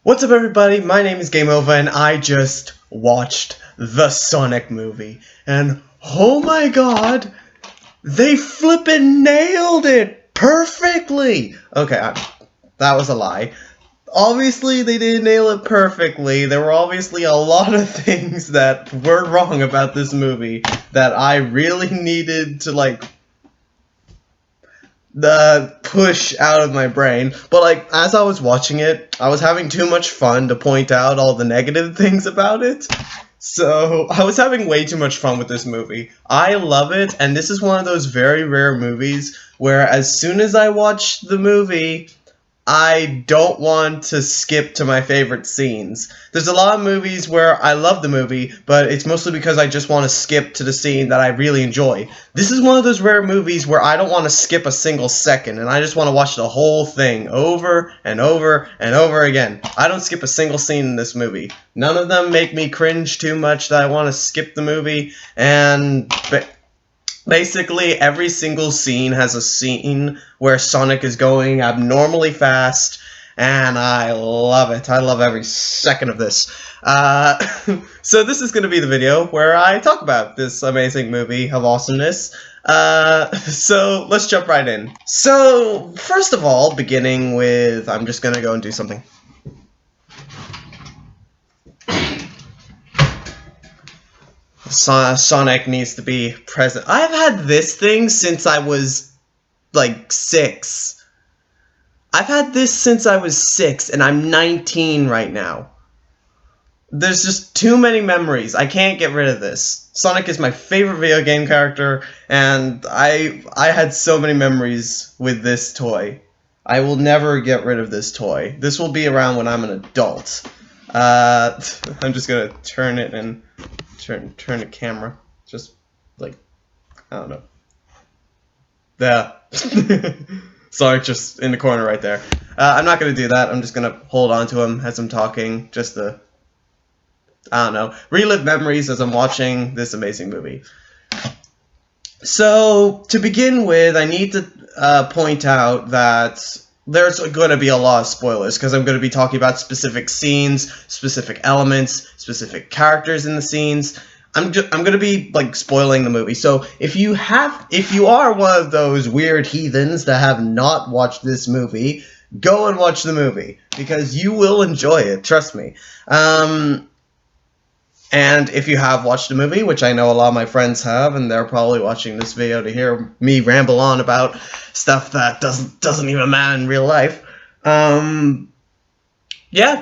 What's up, everybody? My name is Game Over, and I just watched the Sonic movie. And oh my god, they flippin' nailed it perfectly! Okay, that was a lie. Obviously, they didn't nail it perfectly. There were obviously a lot of things that were wrong about this movie that I really needed to, the push out of my brain. But as I was watching it, I was having too much fun to point out all the negative things about it. So I was having way too much fun with this movie. I love it, and this is one of those very rare movies where as soon as I watch the movie, I don't want to skip to my favorite scenes. There's a lot of movies where I love the movie, but it's mostly because I just want to skip to the scene that I really enjoy. This is one of those rare movies where I don't want to skip a single second, and I just want to watch the whole thing over and over and over again. I don't skip a single scene in this movie. None of them make me cringe too much that I want to skip the movie, and basically, every single scene has a scene where Sonic is going abnormally fast, and I love it. I love every second of this. So this is going to be the video where I talk about this amazing movie of awesomeness. So let's jump right in. So, first of all, beginning with, I'm just going to go and do something. Sonic needs to be present. I've had this thing since I was like 6. I've had this since I was 6, and I'm 19 right now. There's just too many memories. I can't get rid of this. Sonic is my favorite video game character, and I had so many memories with this toy. I will never get rid of this toy. This will be around when I'm an adult. I'm just gonna turn it and turn the camera. Just like, I don't know. Yeah. Sonic just in the corner right there. I'm not going to do that. I'm just going to hold on to him as I'm talking, just to, I don't know, relive memories as I'm watching this amazing movie. So, to begin with, I need to point out that there's going to be a lot of spoilers, because I'm going to be talking about specific scenes, specific elements, specific characters in the scenes. I'm gonna be like spoiling the movie. So if you are one of those weird heathens that have not watched this movie, go and watch the movie, because you will enjoy it. Trust me. And if you have watched the movie, which I know a lot of my friends have, and they're probably watching this video to hear me ramble on about stuff that doesn't even matter in real life. Yeah,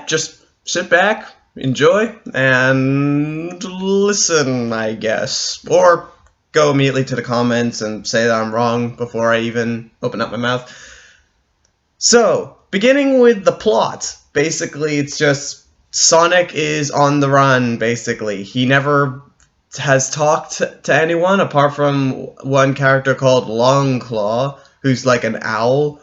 just sit back, enjoy, and listen, I guess. Or go immediately to the comments and say that I'm wrong before I even open up my mouth. So, beginning with the plot, basically it's just Sonic is on the run, basically. He never has talked to anyone apart from one character called Longclaw, who's like an owl.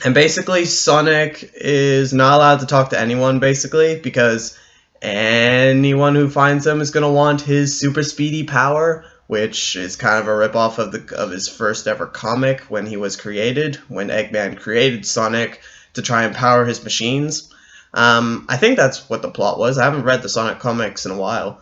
And basically, Sonic is not allowed to talk to anyone, basically, because anyone who finds him is going to want his super speedy power, which is kind of a ripoff of his first ever comic when he was created, when Eggman created Sonic to try and power his machines. I think that's what the plot was. I haven't read the Sonic comics in a while.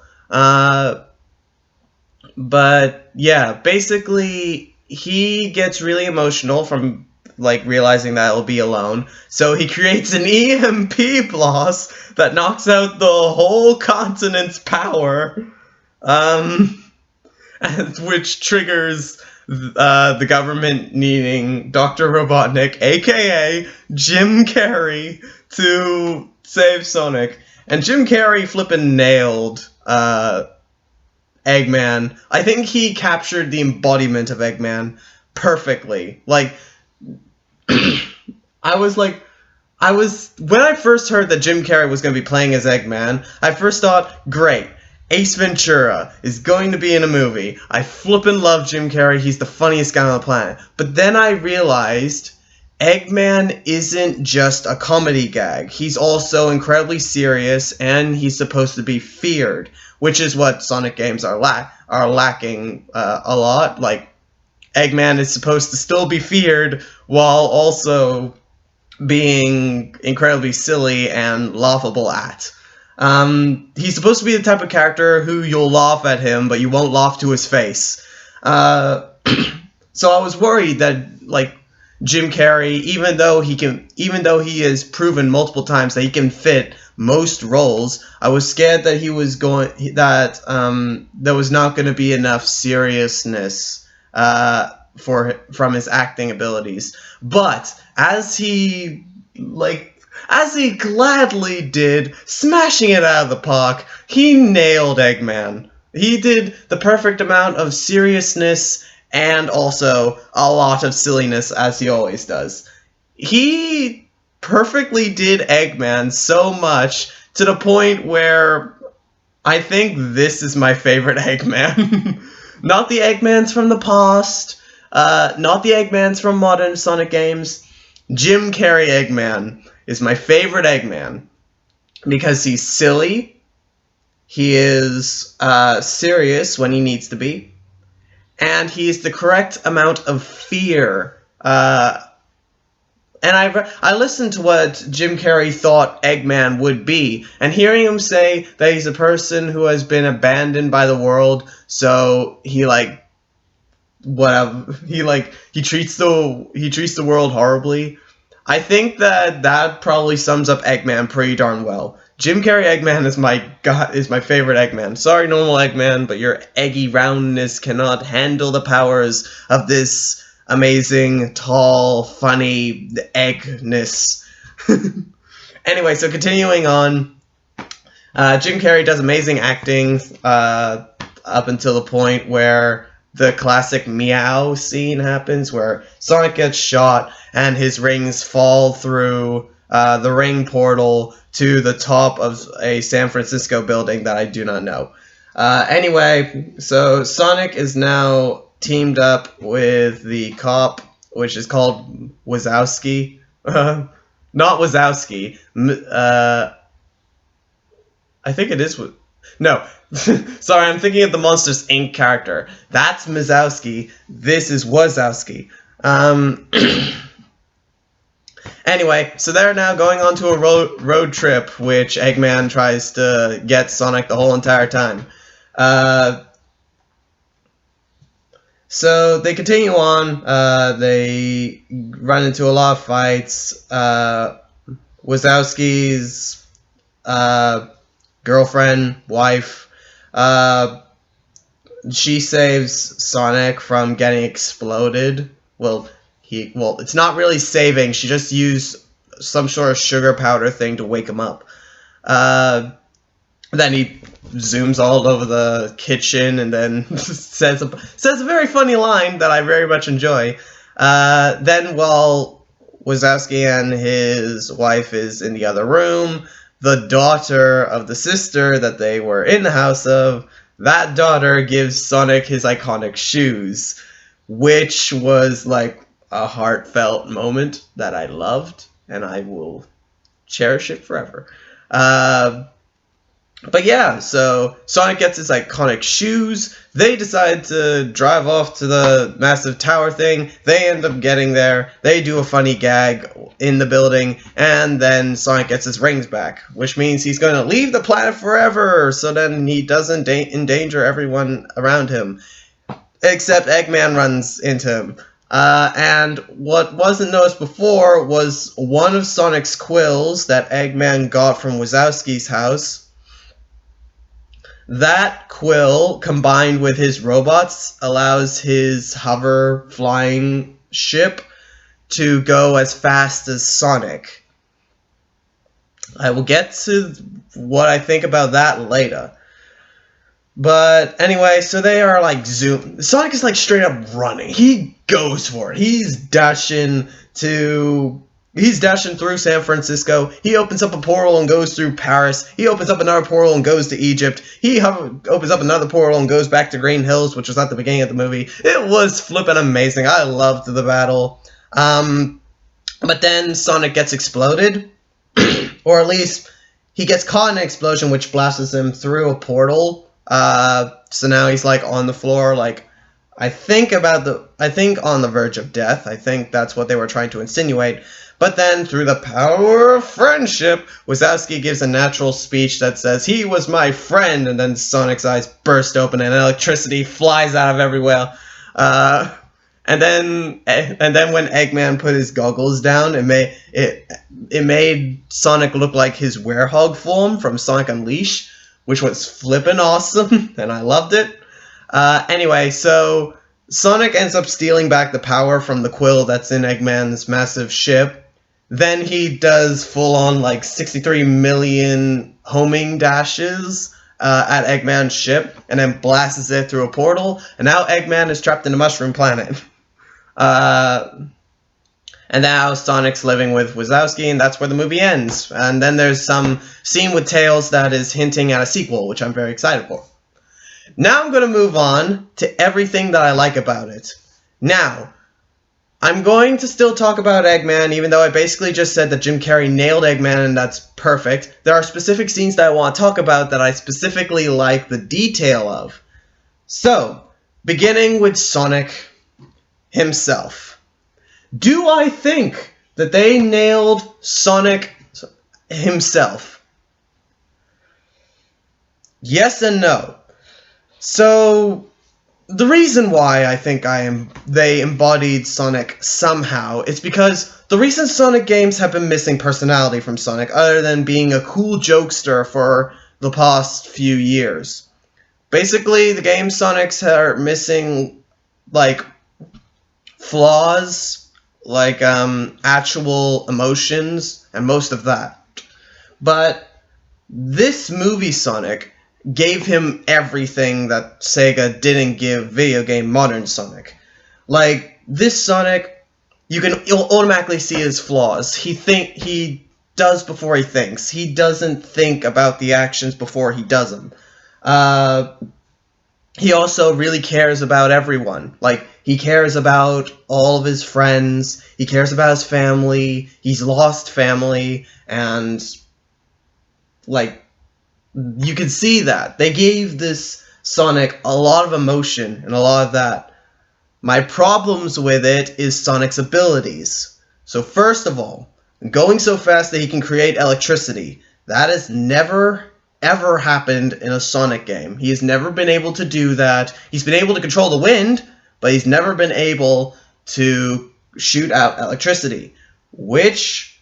But yeah, basically, he gets really emotional from realizing that he'll be alone. So he creates an EMP blast that knocks out the whole continent's power, um, which triggers the government needing Dr. Robotnik, aka Jim Carrey, to save Sonic. And Jim Carrey flippin' nailed Eggman. I think he captured the embodiment of Eggman perfectly. When I first heard that Jim Carrey was going to be playing as Eggman, I first thought, great, Ace Ventura is going to be in a movie. I flippin' love Jim Carrey, he's the funniest guy on the planet. But then I realized Eggman isn't just a comedy gag. He's also incredibly serious, and he's supposed to be feared, which is what Sonic games are lacking a lot. Like, Eggman is supposed to still be feared while also being incredibly silly and laughable at. He's supposed to be the type of character who you'll laugh at him, but you won't laugh to his face. So I was worried that, like, Jim Carrey, even though he has proven multiple times that he can fit most roles, I was scared that there was not going to be enough seriousness from his acting abilities. But as he gladly did, smashing it out of the park, he nailed Eggman. He did the perfect amount of seriousness and also a lot of silliness, as he always does. He perfectly did Eggman so much to the point where I think this is my favorite Eggman. Not the Eggmans from the past, not the Eggmans from modern Sonic games. Jim Carrey Eggman is my favorite Eggman because he's silly, he is serious when he needs to be, and he is the correct amount of fear. And I listened to what Jim Carrey thought Eggman would be, and hearing him say that he's a person who has been abandoned by the world, so he treats the world horribly. I think that probably sums up Eggman pretty darn well. Jim Carrey Eggman is my favorite Eggman. Sorry, normal Eggman, but your eggy roundness cannot handle the powers of this amazing, tall, funny eggness. Anyway, so continuing on, Jim Carrey does amazing acting up until the point where the classic meow scene happens, where Sonic gets shot and his rings fall through the ring portal to the top of a San Francisco building that I do not know. Anyway, so Sonic is now teamed up with the cop, which is called Wazowski. Not Wazowski. I think it is. No. Sorry, I'm thinking of the Monsters, Inc. character. That's Mizowski. This is Wazowski. Anyway, so they're now going on to a road trip, which Eggman tries to get Sonic the whole entire time. So they continue on. They run into a lot of fights. Wazowski's girlfriend, wife, she saves Sonic from getting exploded. Well, it's not really saving. She just used some sort of sugar powder thing to wake him up. Then he zooms all over the kitchen and then says a very funny line that I very much enjoy. Then while Wazowski and his wife is in the other room, the daughter of the sister that they were in the house of, that daughter gives Sonic his iconic shoes, which was like a heartfelt moment that I loved, and I will cherish it forever. But yeah, so Sonic gets his iconic shoes. They decide to drive off to the massive tower thing. They end up getting there. They do a funny gag in the building, and then Sonic gets his rings back, which means he's going to leave the planet forever, so then he doesn't endanger everyone around him. Except Eggman runs into him. And what wasn't noticed before was one of Sonic's quills that Eggman got from Wazowski's house. That quill, combined with his robots, allows his hover flying ship to go as fast as Sonic. I will get to what I think about that later. But anyway, so they are like Sonic is like straight up running. He goes for it. He's dashing through San Francisco. He opens up a portal and goes through Paris. He opens up another portal and goes to Egypt. He opens up another portal and goes back to Green Hills, which was at the beginning of the movie. It was flippin' amazing. I loved the battle. But then Sonic gets exploded. Or at least he gets caught in an explosion which blasts him through a portal. So now he's like on the floor, like I think on the verge of death. I think that's what they were trying to insinuate. But then, through the power of friendship, Wazowski gives a natural speech that says, "He was my friend," and then Sonic's eyes burst open and electricity flies out of everywhere. And then when Eggman put his goggles down, it made Sonic look like his werehog form from Sonic Unleashed, which was flippin' awesome, and I loved it. Anyway, so Sonic ends up stealing back the power from the quill that's in Eggman's massive ship. Then he does full-on, 63 million homing dashes at Eggman's ship, and then blasts it through a portal, and now Eggman is trapped in a mushroom planet. And now Sonic's living with Wazowski, and that's where the movie ends. And then there's some scene with Tails that is hinting at a sequel, which I'm very excited for. Now I'm going to move on to everything that I like about it. Now, I'm going to still talk about Eggman, even though I basically just said that Jim Carrey nailed Eggman and that's perfect. There are specific scenes that I want to talk about that I specifically like the detail of. So, beginning with Sonic himself. Do I think that they nailed Sonic himself? Yes and no. So, the reason why I think they embodied Sonic somehow is because the recent Sonic games have been missing personality from Sonic, other than being a cool jokester for the past few years. Basically, the game Sonics are missing, flaws, actual emotions, and most of that. But this movie Sonic gave him everything that Sega didn't give video game modern Sonic. This Sonic, you can automatically see his flaws. He does before he thinks. He doesn't think about the actions before he does them. He also really cares about everyone. He cares about all of his friends. He cares about his family. He's lost family. And, you can see that. They gave this Sonic a lot of emotion and a lot of that. My problems with it is Sonic's abilities. So first of all, going so fast that he can create electricity. That has never, ever happened in a Sonic game. He has never been able to do that. He's been able to control the wind, but he's never been able to shoot out electricity. Which...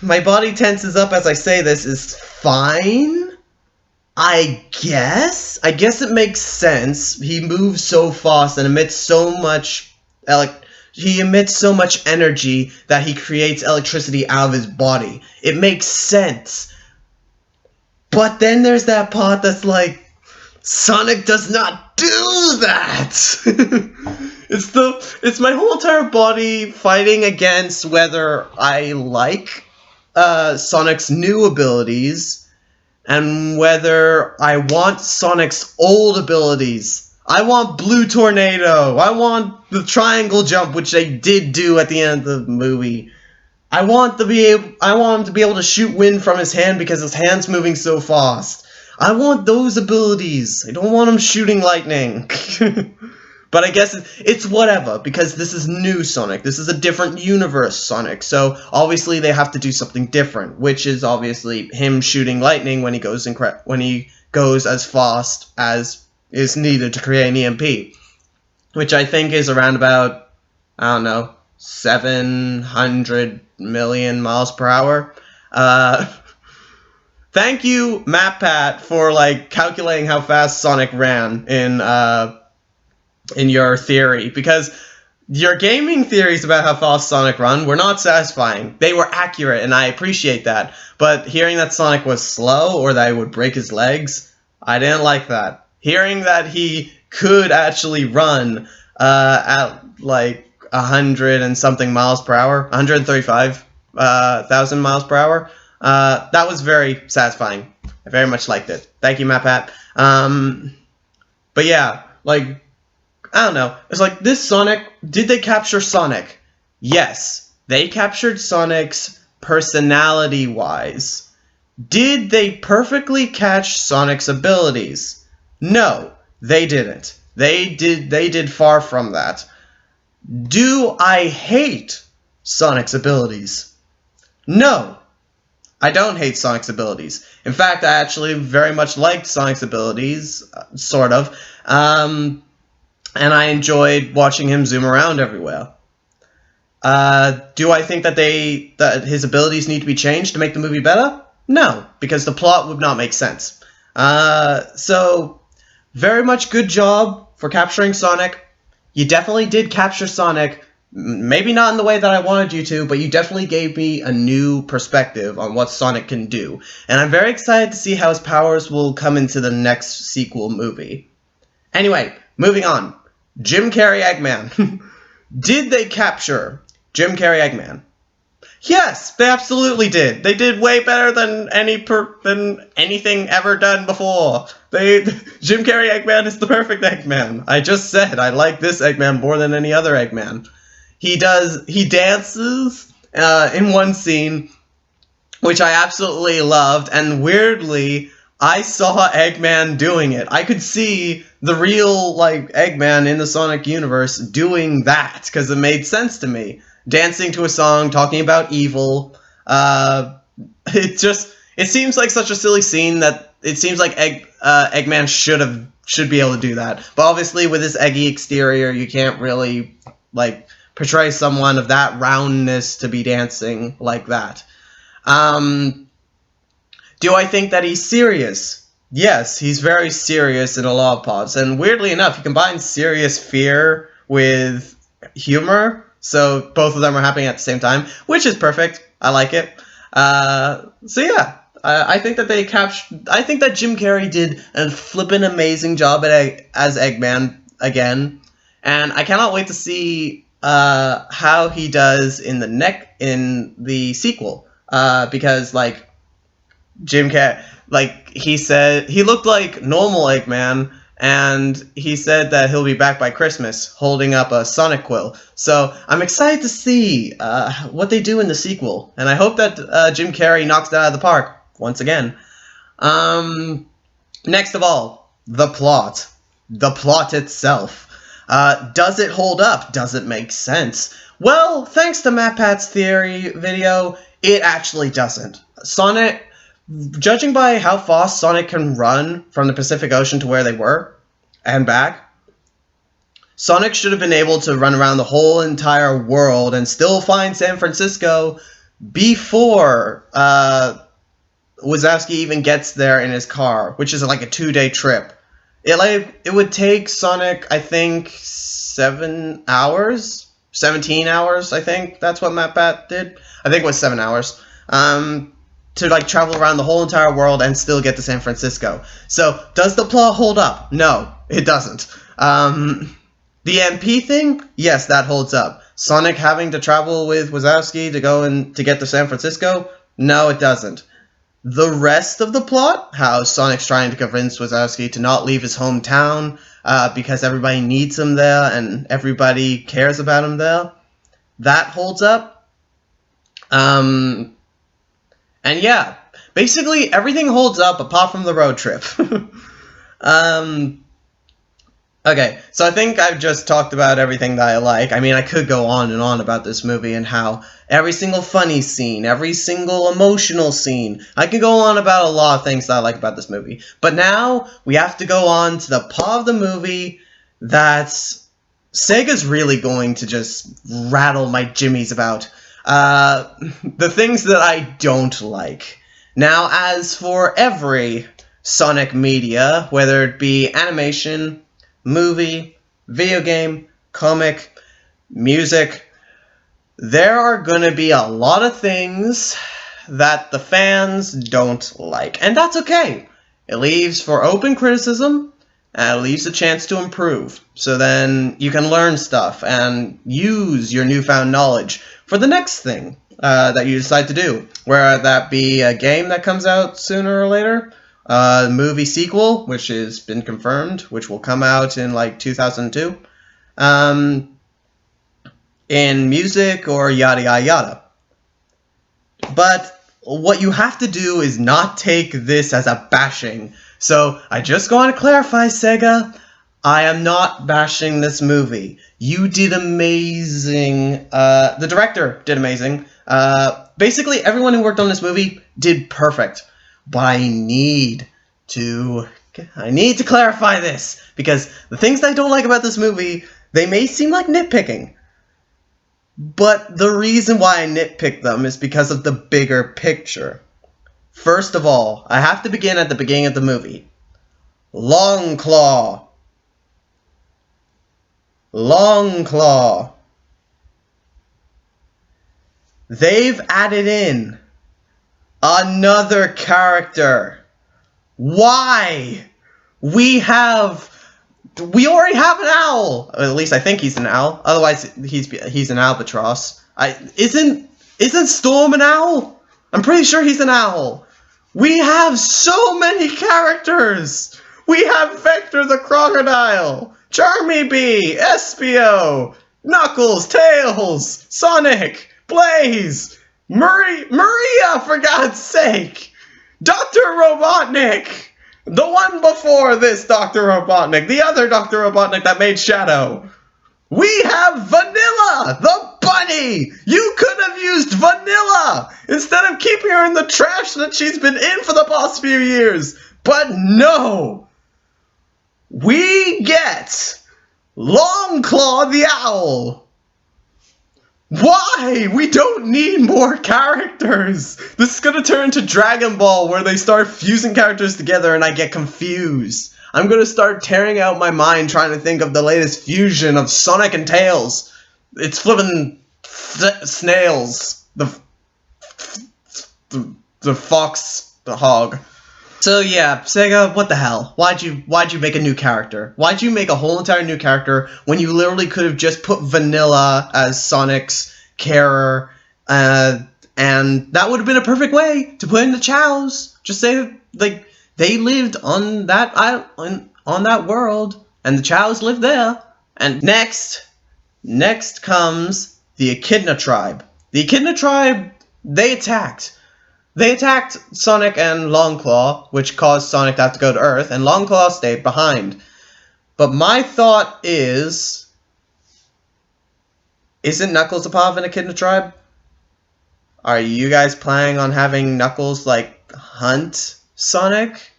my body tenses up as I say this is fine. I guess it makes sense. He moves so fast and emits so much energy that he creates electricity out of his body. It makes sense. But then there's that part that's Sonic does not do that. It's my whole entire body fighting against whether I like Sonic's new abilities and whether I want Sonic's old abilities. I want Blue Tornado. I want the triangle jump, which they did do at the end of the movie. I want him to be able to shoot wind from his hand because his hand's moving so fast. I want those abilities. I don't want him shooting lightning. But I guess it's whatever, because this is new Sonic. This is a different universe Sonic. So obviously they have to do something different, which is obviously him shooting lightning when he goes as fast as is needed to create an EMP, which I think is around about, 700 million miles per hour. Thank you, MatPat, for calculating how fast Sonic ran in your theory, because your gaming theories about how fast Sonic run were not satisfying. They were accurate, and I appreciate that. But hearing that Sonic was slow, or that he would break his legs, I didn't like that. Hearing that he could actually run at 100 and something miles per hour, 135,000 miles per hour, that was very satisfying. I very much liked it. Thank you, MatPat. But yeah, I don't know. It's this Sonic, did they capture Sonic? Yes. They captured Sonic's personality-wise. Did they perfectly catch Sonic's abilities? No, they didn't. They did far from that. Do I hate Sonic's abilities? No, I don't hate Sonic's abilities. In fact, I actually very much liked Sonic's abilities, sort of, and I enjoyed watching him zoom around everywhere. Do I think that his abilities need to be changed to make the movie better? No, because the plot would not make sense. So, very much good job for capturing Sonic. You definitely did capture Sonic. Maybe not in the way that I wanted you to, but you definitely gave me a new perspective on what Sonic can do. And I'm very excited to see how his powers will come into the next sequel movie. Anyway, moving on. Jim Carrey Eggman. Did they capture Jim Carrey Eggman? Yes, they absolutely did. They did way better than anything ever done before. Jim Carrey Eggman is the perfect Eggman. I just said I like this Eggman more than any other Eggman. He dances in one scene, which I absolutely loved, and weirdly, I saw Eggman doing it. I could see the real, Eggman in the Sonic universe doing that, because it made sense to me. Dancing to a song, talking about evil. It seems like such a silly scene that it seems like Eggman should be able to do that. But obviously, with his eggy exterior, you can't really, portray someone of that roundness to be dancing like that. Do I think that he's serious? Yes, he's very serious in a lot of parts. And weirdly enough, he combines serious fear with humor. So both of them are happening at the same time, which is perfect. I like it. So yeah, I think that I think that Jim Carrey did a flippin' amazing job as Eggman again, and I cannot wait to see how he does in the sequel. Because Jim Carrey, he said he looked like normal Eggman. And he said that he'll be back by Christmas, holding up a Sonic quill. So I'm excited to see what they do in the sequel, and I hope that Jim Carrey knocks that out of the park once again. Next of all, the plot. The plot itself. Does it hold up? Does it make sense? Well, thanks to MatPat's theory video, it actually doesn't. Sonic. Judging by how fast Sonic can run from the Pacific Ocean to where they were, and back, Sonic should have been able to run around the whole entire world and still find San Francisco before Wazowski even gets there in his car, which is like a 2-day trip. It would take Sonic, I think, 17 hours, I think. That's what MatPat did. I think it was 7 hours. To travel around the whole entire world and still get to San Francisco. So, does the plot hold up? No, it doesn't. The MP thing? Yes, that holds up. Sonic having to travel with Wazowski to go and to get to San Francisco? No, it doesn't. The rest of the plot, how Sonic's trying to convince Wazowski to not leave his hometown because everybody needs him there and everybody cares about him there, that holds up. And yeah, basically everything holds up apart from the road trip. Okay, so I think I've just talked about everything that I like. I mean, I could go on and on about this movie and how every single funny scene, every single emotional scene, I could go on about a lot of things that I like about this movie. But now, we have to go on to the part of the movie that Sega's really going to just rattle my jimmies about. The things that I don't like. Now, as for every Sonic media, whether it be animation, movie, video game, comic, music, there are going to be a lot of things that the fans don't like. And that's okay. It leaves for open criticism, and it leaves a chance to improve. So then you can learn stuff and use your newfound knowledge for the next thing that you decide to do. Whether that be a game that comes out sooner or later, a movie sequel, which has been confirmed, which will come out in 2002, in music, or yada yada yada. But what you have to do is not take this as a bashing. So I just want to clarify, Sega, I am not bashing this movie. You did amazing. The director did amazing. Basically, everyone who worked on this movie did perfect. But I need to clarify this, because the things I don't like about this movie, they may seem like nitpicking. But the reason why I nitpick them is because of the bigger picture. First of all, I have to begin at the beginning of the movie. Longclaw. Longclaw. They've added in another character. Why? We already have an owl. Or at least I think he's an owl. Otherwise, he's an albatross. Isn't Storm an owl? I'm pretty sure he's an owl. We have so many characters. We have Vector the Crocodile, Charmy Bee, Espio, Knuckles, Tails, Sonic, Blaze, Maria, for God's sake, Dr. Robotnik, the one before this Dr. Robotnik, the other Dr. Robotnik that made Shadow. We have Vanilla, the bunny! You could have used Vanilla instead of keeping her in the trash that she's been in for the past few years. But no! We get Longclaw the Owl. Why? We don't need more characters. This is gonna turn into Dragon Ball, where they start fusing characters together and I get confused. I'm gonna start tearing out my mind trying to think of the latest fusion of Sonic and Tails. It's flippin' snails. The fox, the hog. So yeah, Sega, what the hell? Why'd you make a new character? Why'd you make a whole entire new character when you literally could have just put Vanilla as Sonic's carer, and that would have been a perfect way to put in the Chows. Just say like they lived on that island, on that world, and the Chows lived there. And next comes the Echidna tribe. The Echidna tribe, they attacked Sonic and Longclaw, which caused Sonic to have to go to Earth, and Longclaw stayed behind. But my thought is, isn't Knuckles a part of an Echidna tribe? Are you guys planning on having Knuckles, like, hunt Sonic,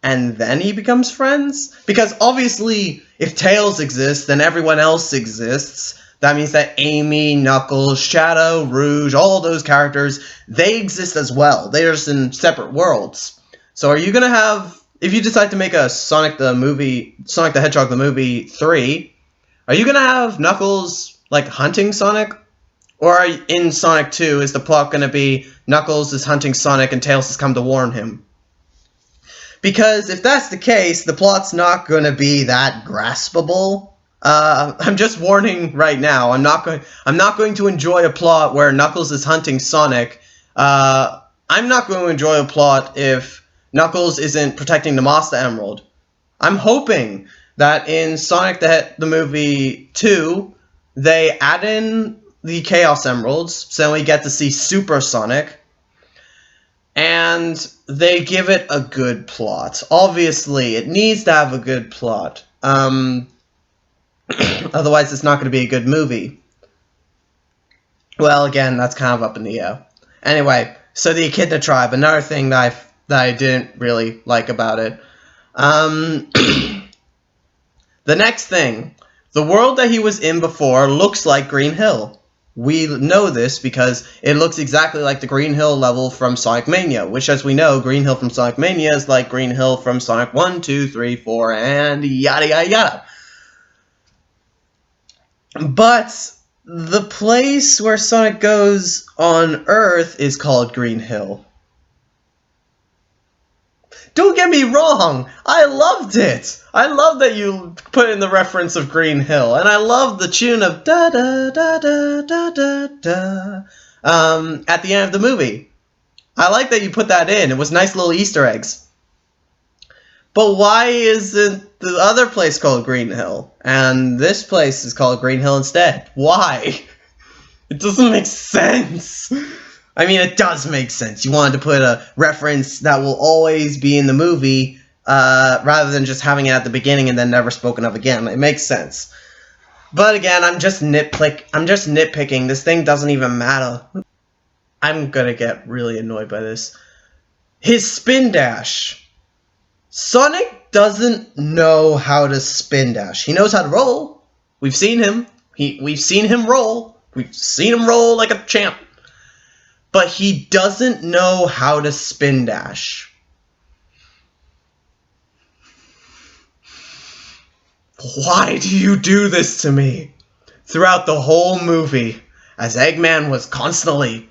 and then he becomes friends? Because obviously, if Tails exists, then everyone else exists. That means that Amy, Knuckles, Shadow, Rouge, all those characters, they exist as well. They're just in separate worlds. So are you going to have, if you decide to make a Sonic the Hedgehog the movie 3, are you going to have Knuckles, like, hunting Sonic? Or in Sonic 2, is the plot going to be Knuckles is hunting Sonic and Tails has come to warn him? Because if that's the case, the plot's not going to be that graspable. I'm just warning right now. I'm not going to enjoy a plot where Knuckles is hunting Sonic. I'm not going to enjoy a plot if Knuckles isn't protecting the Master Emerald. I'm hoping that in Sonic the Movie 2, they add in the Chaos Emeralds, so we get to see Super Sonic, and they give it a good plot. Obviously, it needs to have a good plot. Otherwise, it's not going to be a good movie. Well, again, that's kind of up in the air. Anyway, so the Echidna tribe, another thing that I didn't really like about it. The next thing, the world that he was in before looks like Green Hill. We know this because it looks exactly like the Green Hill level from Sonic Mania, which, as we know, Green Hill from Sonic Mania is like Green Hill from Sonic 1, 2, 3, 4, and yada yada yada. But the place where Sonic goes on Earth is called Green Hill. Don't get me wrong, I loved it. I love that you put in the reference of Green Hill, and I love the tune of da da da da da da da at the end of the movie. I like that you put that in. It was nice little Easter eggs. But why isn't the other place called Green Hill? And this place is called Green Hill instead. Why? It doesn't make sense. I mean, it does make sense. You wanted to put a reference that will always be in the movie rather than just having it at the beginning and then never spoken of again. It makes sense. But again, I'm just nitpicking. This thing doesn't even matter. I'm gonna get really annoyed by this. His spin dash. Sonic doesn't know how to spin dash. He knows how to roll. We've seen him. We've seen him roll. We've seen him roll like a champ. But he doesn't know how to spin dash. Why do you do this to me? Throughout the whole movie, as Eggman was constantly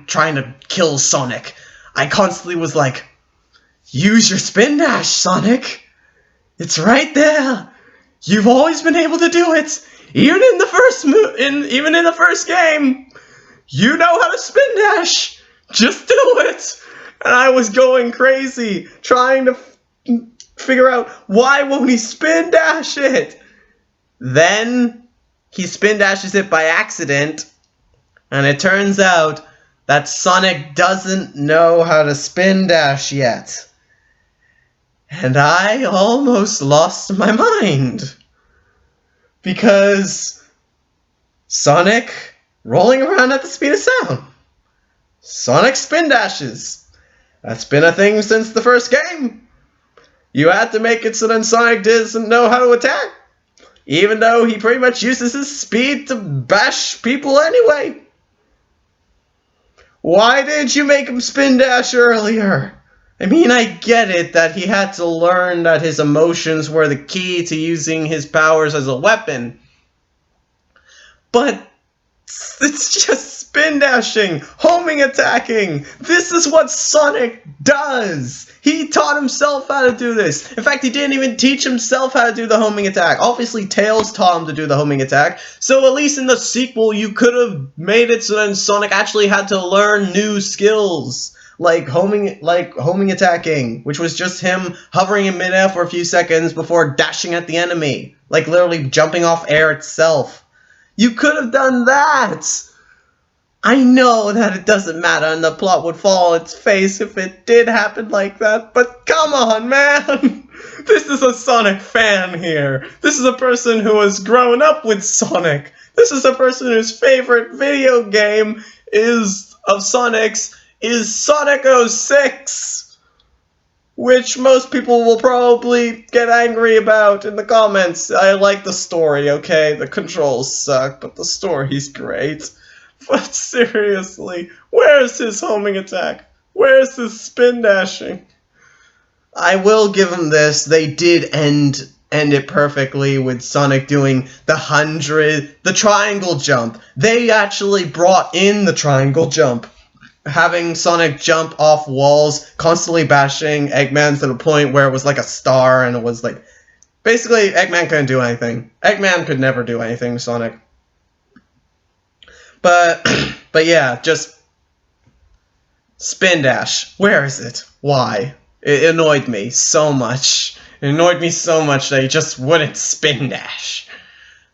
trying to kill Sonic, I constantly was like, use your spin dash, Sonic. It's right there. You've always been able to do it. Even in the first game, you know how to spin dash. Just do it. And I was going crazy trying to figure out why won't he spin dash it. Then he spin dashes it by accident, and it turns out that Sonic doesn't know how to spin dash yet. And I almost lost my mind. Because Sonic rolling around at the speed of sound. Sonic spin dashes. That's been a thing since the first game. You had to make it so then Sonic doesn't know how to attack. Even though he pretty much uses his speed to bash people anyway. Why didn't you make him spin dash earlier? I mean, I get it that he had to learn that his emotions were the key to using his powers as a weapon. But it's just spin dashing, homing attacking. This is what Sonic does. He taught himself how to do this. In fact, he didn't even teach himself how to do the homing attack. Obviously, Tails taught him to do the homing attack. So at least in the sequel, you could have made it so then Sonic actually had to learn new skills. Like homing attacking, which was just him hovering in midair for a few seconds before dashing at the enemy. Like literally jumping off air itself. You could have done that! I know that it doesn't matter and the plot would fall on its face if it did happen like that, but come on, man! This is a Sonic fan here. This is a person who has grown up with Sonic. This is a person whose favorite video game of Sonic's is Sonic 06, which most people will probably get angry about in the comments. I like the story, okay? The controls suck, but the story's great. But seriously, where's his homing attack? Where's his spin dashing? I will give him this. They did end it perfectly with Sonic doing the triangle jump. They actually brought in the triangle jump. Having Sonic jump off walls, constantly bashing Eggman to the point where it was like a star, and it was like... Basically, Eggman couldn't do anything. Eggman could never do anything to Sonic. But yeah, just... Spin dash. Where is it? Why? It annoyed me so much. It annoyed me so much that he just wouldn't spin dash.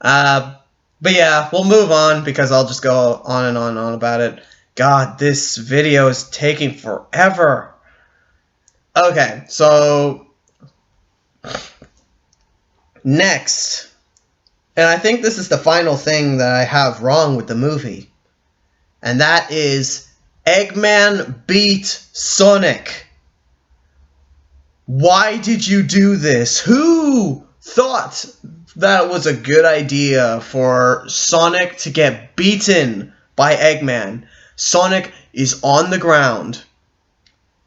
But yeah, we'll move on, because I'll just go on and on and on about it. God, this video is taking forever. Okay, so next, and I think this is the final thing that I have wrong with the movie, and that is Eggman beat Sonic. Why did you do this? Who thought that was a good idea for Sonic to get beaten by Eggman? Sonic is on the ground.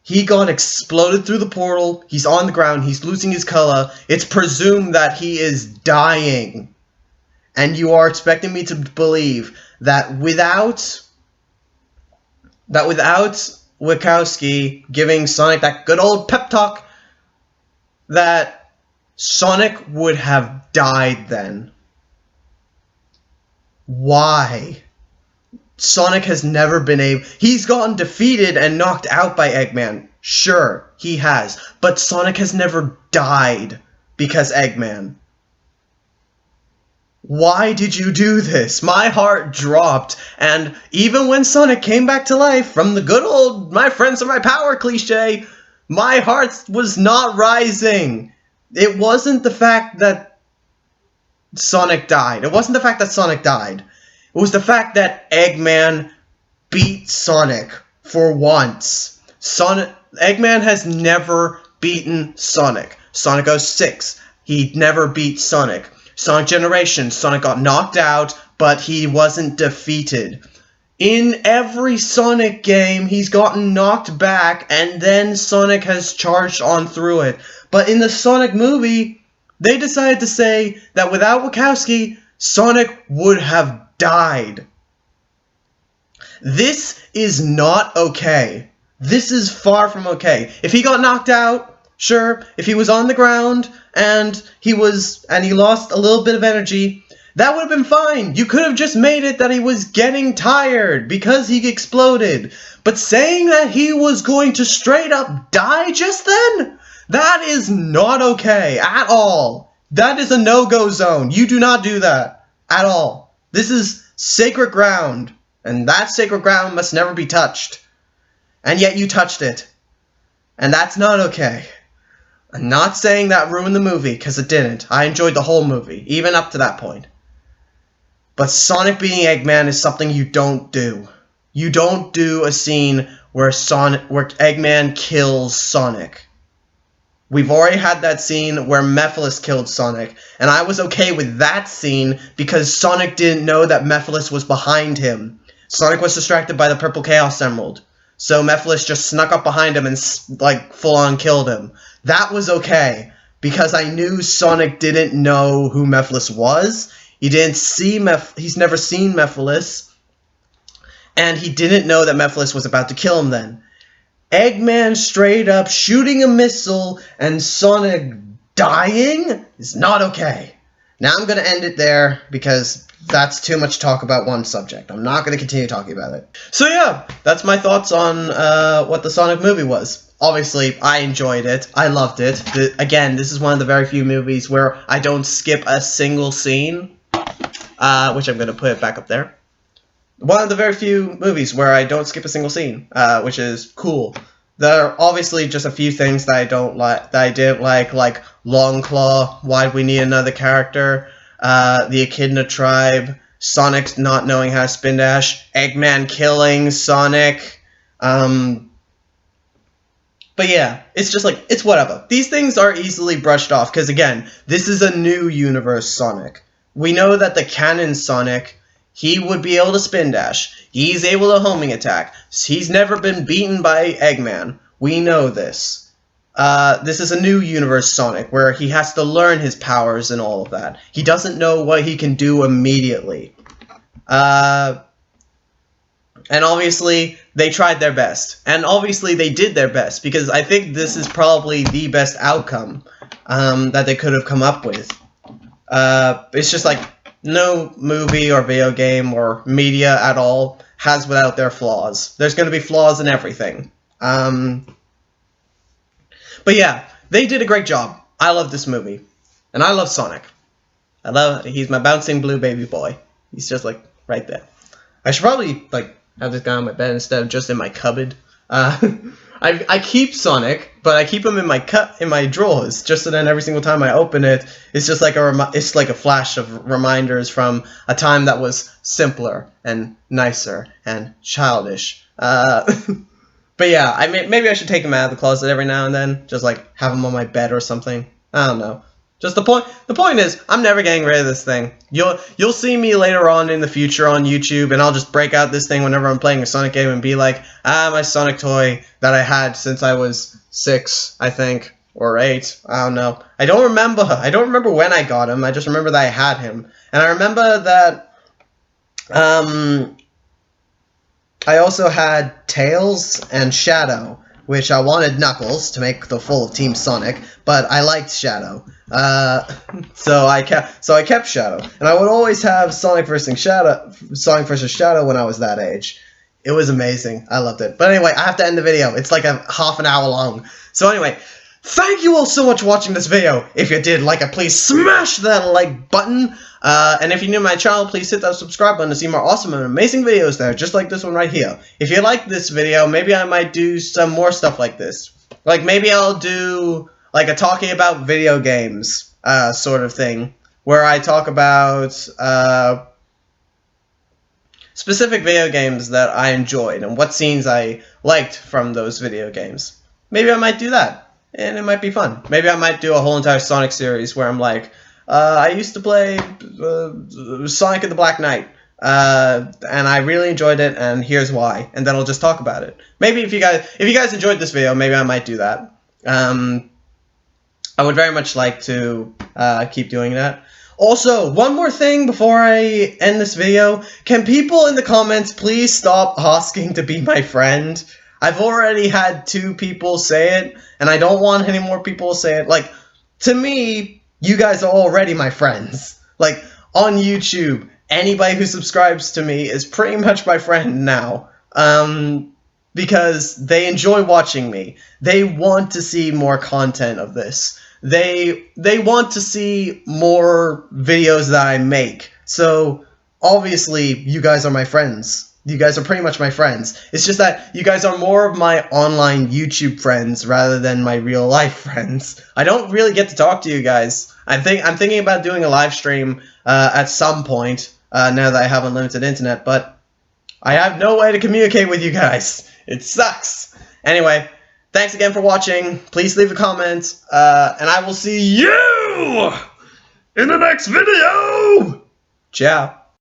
He got exploded through the portal. He's on the ground. He's losing his color. It's presumed that he is dying. And you are expecting me to believe that without Wachowski giving Sonic that good old pep talk, that Sonic would have died then. Why? Sonic has never been able... He's gotten defeated and knocked out by Eggman. Sure, he has. But Sonic has never died because Eggman. Why did you do this? My heart dropped. And even when Sonic came back to life from the good old "my friends are my power" cliche, My heart was not rising. It wasn't the fact that Sonic died. It wasn't the fact that Sonic died. It was the fact that Eggman beat Sonic for once. Eggman has never beaten Sonic. Sonic 06, he never beat Sonic. Sonic Generations, Sonic got knocked out, but he wasn't defeated. In every Sonic game, he's gotten knocked back, and then Sonic has charged on through it. But in the Sonic movie, they decided to say that without Wachowski, Sonic would have died. This is not okay. This is far from okay. If he got knocked out, sure. If he was on the ground and he lost a little bit of energy, that would have been fine. You could have just made it that he was getting tired because he exploded. But saying that he was going to straight up die just then? That is not okay at all. That is a no-go zone. You do not do that at all. This is sacred ground, and that sacred ground must never be touched. And yet you touched it. And that's not okay. I'm not saying that ruined the movie, because it didn't. I enjoyed the whole movie, even up to that point. But Sonic beating Eggman is something you don't do. You don't do a scene where Eggman kills Sonic. We've already had that scene where Mephiles killed Sonic, and I was okay with that scene because Sonic didn't know that Mephiles was behind him. Sonic was distracted by the Purple Chaos Emerald, so Mephiles just snuck up behind him and, like, full-on killed him. That was okay, because I knew Sonic didn't know who Mephiles was. He didn't see he's never seen Mephiles, and he didn't know that Mephiles was about to kill him then. Eggman straight up shooting a missile and Sonic dying is not okay. Now I'm going to end it there because that's too much talk about one subject. I'm not going to continue talking about it. So yeah, that's my thoughts on what the Sonic movie was. Obviously, I enjoyed it. I loved it. Again, this is one of the very few movies where I don't skip a single scene, which I'm going to put it back up there. One of the very few movies where I don't skip a single scene, which is cool. There are obviously just a few things that I didn't like Longclaw, why'd we need another character, the Echidna tribe, Sonic not knowing how to spin dash, Eggman killing Sonic, but yeah, it's just like, it's whatever. These things are easily brushed off, because again, this is a new universe Sonic. We know that the canon Sonic, he would be able to spin dash. He's able to homing attack. He's never been beaten by Eggman. We know this. This is a new universe Sonic, where he has to learn his powers and all of that. He doesn't know what he can do immediately. And obviously, they tried their best. And obviously, they did their best, because I think this is probably the best outcome that they could have come up with. It's just like, no movie or video game or media at all has without their flaws. There's going to be flaws in everything. But yeah, they did a great job. I love this movie. And I love Sonic. He's my bouncing blue baby boy. He's just like right there. I should probably like have this guy on my bed instead of just in my cupboard. I keep Sonic, but I keep him in my drawers, just so then every single time I open it, it's just like it's like a flash of reminders from a time that was simpler and nicer and childish. But yeah, maybe I should take him out of the closet every now and then, just like have him on my bed or something. I don't know. Just the point is, I'm never getting rid of this thing. You'll see me later on in the future on YouTube, and I'll just break out this thing whenever I'm playing a Sonic game and be like, my Sonic toy that I had since I was 6, I think, or 8. I don't know. I don't remember when I got him. I just remember that I had him, and I remember that I also had Tails and Shadow, which I wanted Knuckles to make the full Team Sonic, but I liked Shadow. So I kept Shadow, and I would always have Sonic vs. Shadow when I was that age. It was amazing. I loved it. But anyway, I have to end the video. It's like a half an hour long. So anyway, thank you all so much for watching this video. If you did like it, please smash that like button. And if you're new to my channel, please hit that subscribe button to see more awesome and amazing videos there, just like this one right here. If you like this video, maybe I might do some more stuff like this. Like, maybe I'll do, like, a talking about video games sort of thing, where I talk about specific video games that I enjoyed and what scenes I liked from those video games. Maybe I might do that, and it might be fun. Maybe I might do a whole entire Sonic series where I'm like, I used to play Sonic and the Black Knight, and I really enjoyed it, and here's why. And then I'll just talk about it. Maybe if you guys enjoyed this video, maybe I might do that. I would very much like to keep doing that. Also, one more thing before I end this video. Can people in the comments please stop asking to be my friend? I've already had 2 people say it, and I don't want any more people to say it. Like, to me, you guys are already my friends. Like, on YouTube, anybody who subscribes to me is pretty much my friend now. Because they enjoy watching me. They want to see more content of this. They want to see more videos that I make. So, obviously, you guys are my friends. You guys are pretty much my friends. It's just that you guys are more of my online YouTube friends rather than my real life friends. I don't really get to talk to you guys. I'm thinking about doing a live stream at some point now that I have unlimited internet, but I have no way to communicate with you guys. It sucks. Anyway, thanks again for watching. Please leave a comment, and I will see you in the next video. Ciao.